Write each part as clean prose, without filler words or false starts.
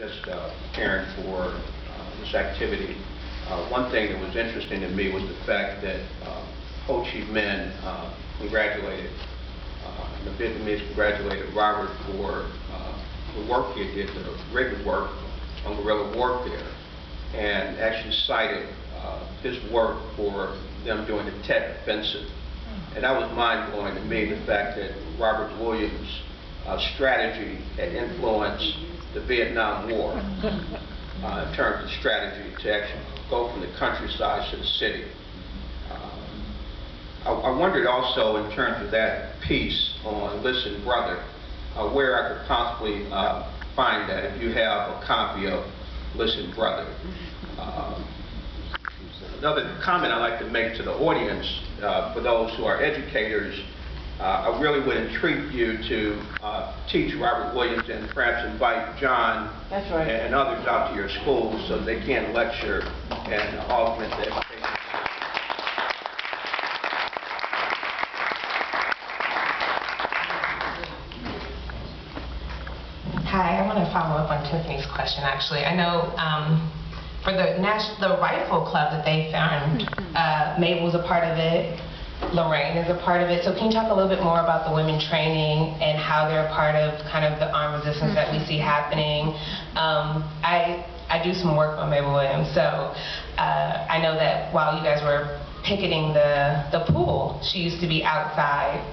just preparing for this activity, one thing that was interesting to me was the fact that Ho Chi Minh congratulated, the Vietnamese congratulated Robert for the work he did, the rigorous work on guerrilla warfare, and actually cited his work for them doing the Tet Offensive. And that was mind-blowing to me, the fact that Robert Williams' strategy had influenced the Vietnam War in terms of strategy to actually go from the countryside to the city. I wondered also, in terms of that piece on Listen Brother, where I could possibly find that, if you have a copy of Listen Brother. Another comment I'd like to make to the audience, for those who are educators, I really would entreat you to teach Robert Williams and perhaps invite John and others out to your schools so they can lecture and augment the education. Hi, I want to follow up on Tiffany's question, actually. I know for the Rifle Club that they found, Mabel was a part of it, Lorraine is a part of it. So can you talk a little bit more about the women training and how they're a part of kind of the armed resistance that we see happening? I do some work on Mabel Williams, so I know that while you guys were picketing the pool, she used to be outside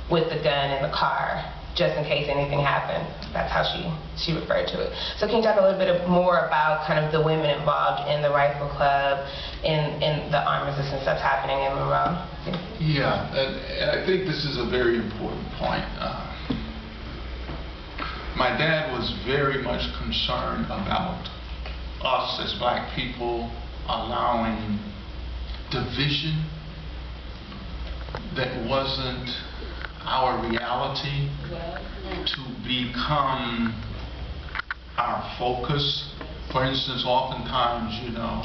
with the gun in the car, just in case anything happened. That's how she referred to it. So can you talk a little bit more about kind of the women involved in the Rifle Club, in the armed resistance that's happening in Monroe? Yeah, and I think this is a very important point. My dad was very much concerned about us as black people allowing division that wasn't our reality to become our focus. For instance, oftentimes, you know,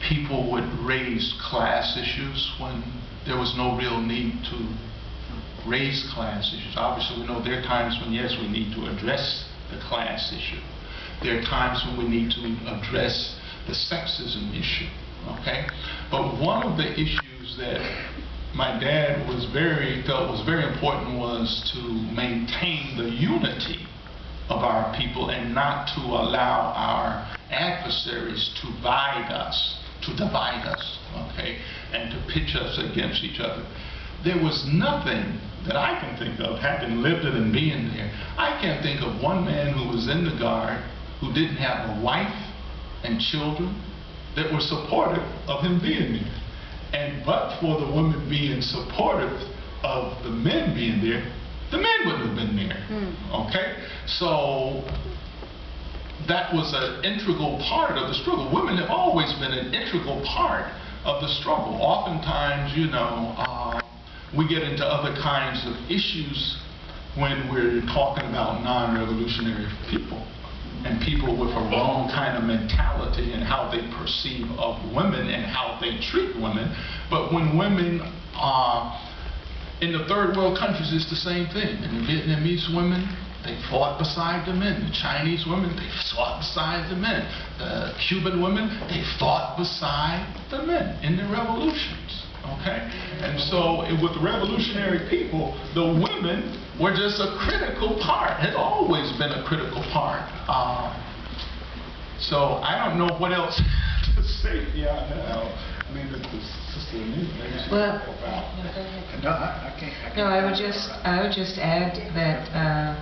people would raise class issues when there was no real need to raise class issues. Obviously, we know there are times when, yes, we need to address the class issue. There are times when we need to address the sexism issue, okay? But one of the issues that my dad felt was very important was to maintain the unity of our people and not to allow our adversaries to divide us, okay, and to pitch us against each other. There was nothing that I can think of, having lived it and being there. I can't think of one man who was in the Guard who didn't have a wife and children that were supportive of him being there. And but for the women being supportive of the men being there, the men wouldn't have been there, okay? So that was an integral part of the struggle. Women have always been an integral part of the struggle. Oftentimes, you know, we get into other kinds of issues when we're talking about non-revolutionary people and people with a wrong kind of mentality and how they perceive of women and how they treat women. But when women are in the third world countries, it's the same thing. And the Vietnamese women, they fought beside the men. The Chinese women, they fought beside the men. The Cuban women, they fought beside the men in the revolutions. Okay? And so with the revolutionary people, the women were just a critical part, had always been a critical part. So I don't know what else to say. Yeah, I mean, well, no, I would just add that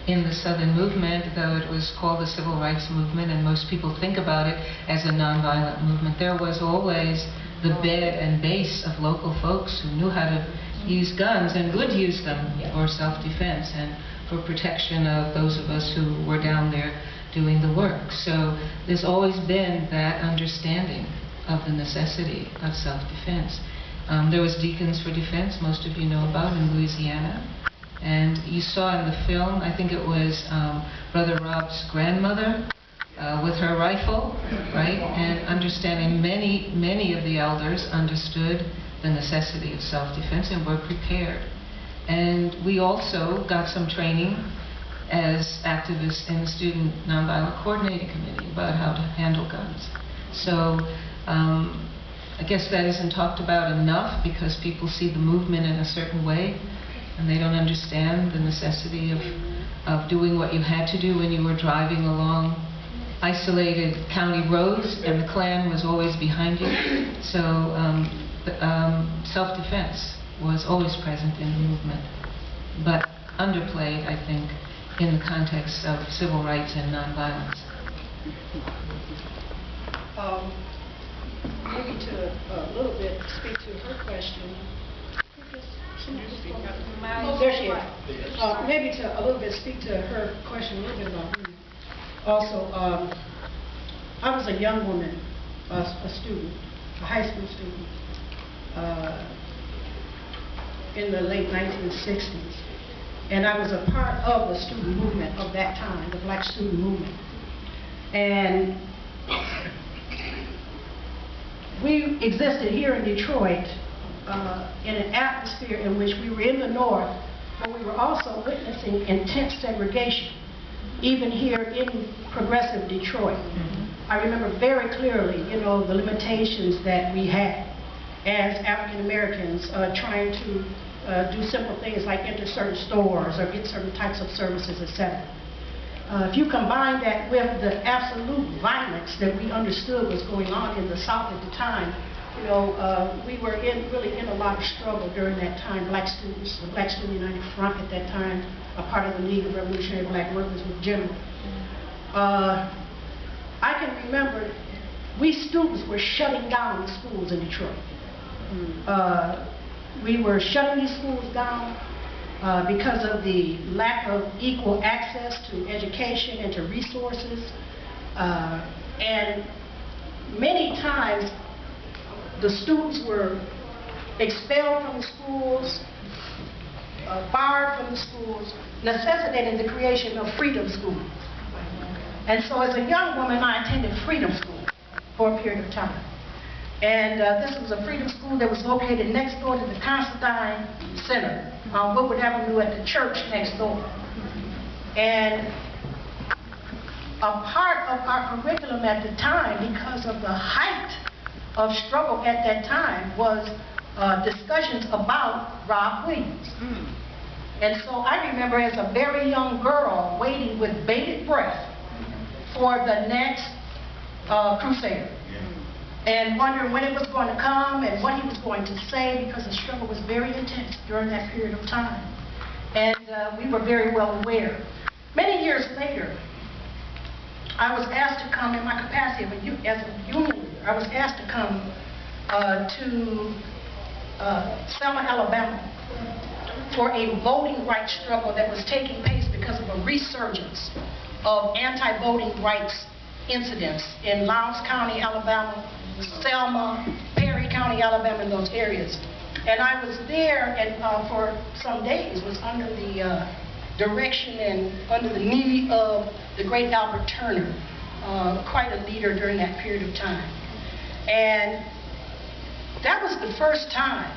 in the Southern movement, though it was called the Civil Rights Movement, and most people think about it as a nonviolent movement, there was always the bed and base of local folks who knew how to use guns and would use them for self-defense and for protection of those of us who were down there doing the work. So there's always been that understanding of the necessity of self-defense. There was Deacons for Defense, most of you know about, in Louisiana. And you saw in the film, I think it was Brother Rob's grandmother with her rifle, right? And understanding many of the elders understood the necessity of self-defense and were prepared. And we also got some training as activists in the Student Nonviolent Coordinating Committee about how to handle guns. So I guess that isn't talked about enough because people see the movement in a certain way and they don't understand the necessity of doing what you had to do when you were driving along isolated county roads and the Klan was always behind you. So self-defense was always present in the movement, but underplayed, I think, in the context of civil rights and nonviolence. Maybe to a little bit speak to her question. Oh, there she is. Maybe to a little bit speak to her question a little bit about women. Also, I was a young woman, a student, a high school student, in the late 1960s. And I was a part of the student movement of that time, the black student movement. And we existed here in Detroit in an atmosphere in which we were in the North, but we were also witnessing intense segregation, even here in progressive Detroit. I remember very clearly, you know, the limitations that we had as African Americans trying to do simple things like enter certain stores or get certain types of services, etc. If you combine that with the absolute violence that we understood was going on in the South at the time, you know, we were really in a lot of struggle during that time. Black students, the Black Student United Front at that time, a part of the League of Revolutionary Black Workers with General. I can remember we students were shutting down the schools in Detroit. We were shutting these schools down because of the lack of equal access to education and to resources. And many times the students were expelled from the schools, barred from the schools, necessitating the creation of freedom schools. And so as a young woman, I attended freedom school for a period of time. And this was a freedom school that was located next door to the Constantine Center on Woodward Avenue at the church next door. And a part of our curriculum at the time, because of the height of struggle at that time, was discussions about Rob Williams. And so I remember as a very young girl waiting with bated breath for the next Crusader. And wondering when it was going to come and what he was going to say, because the struggle was very intense during that period of time. And we were very well aware. Many years later, I was asked to come in my capacity as a union leader. I was asked to come to Selma, Alabama for a voting rights struggle that was taking place because of a resurgence of anti-voting rights incidents in Lowndes County, Alabama, Selma, Perry County, Alabama, in those areas. And I was there and for some days was under the direction and under the knee of the great Albert Turner, quite a leader during that period of time. And that was the first time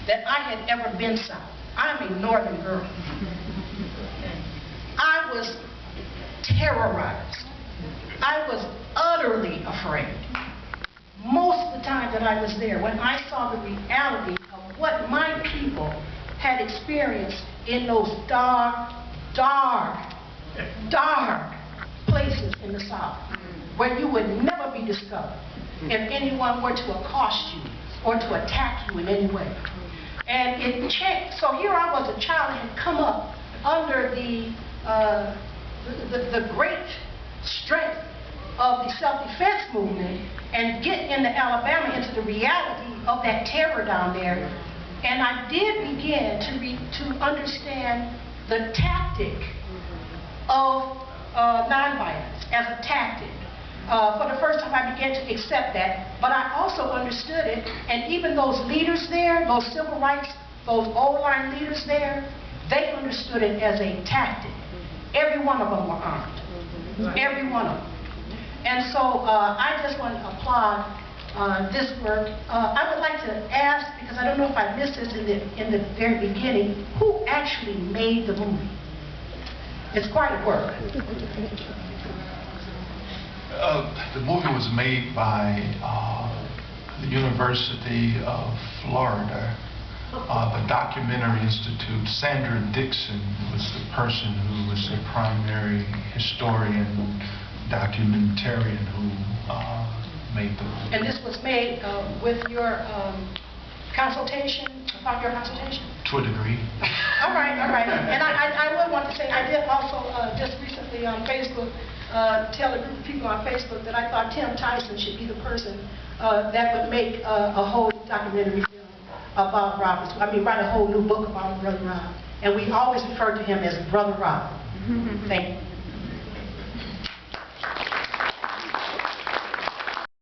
that I had ever been south. I'm a northern girl. I was terrorized. I was utterly afraid. Most of the time that I was there, when I saw the reality of what my people had experienced in those dark, dark, dark places in the South, where you would never be discovered if anyone were to accost you or to attack you in any way. And it changed. So here I was, a child that had come up under the great strength of the self-defense movement and get into Alabama, into the reality of that terror down there. And I did begin to understand the tactic of nonviolence as a tactic. For the first time I began to accept that, but I also understood it, and even those leaders there, those civil rights, those old-line leaders there, they understood it as a tactic. Every one of them were armed. Every one of them. And so I just want to applaud this work. I would like to ask, because I don't know if I missed this in the very beginning, who actually made the movie? It's quite a work. The movie was made by the University of Florida, the Documentary Institute. Sandra Dixon was the person who was the primary historian, documentarian who made the movie. And this was made with your consultation, upon your consultation? To a degree. All right, all right. And I would want to say, I did also just recently on Facebook tell a group of people on Facebook that I thought Tim Tyson should be the person that would make a whole documentary film about Roberts. I mean, write a whole new book about Brother Rob. And we always refer to him as Brother Rob. Thank you.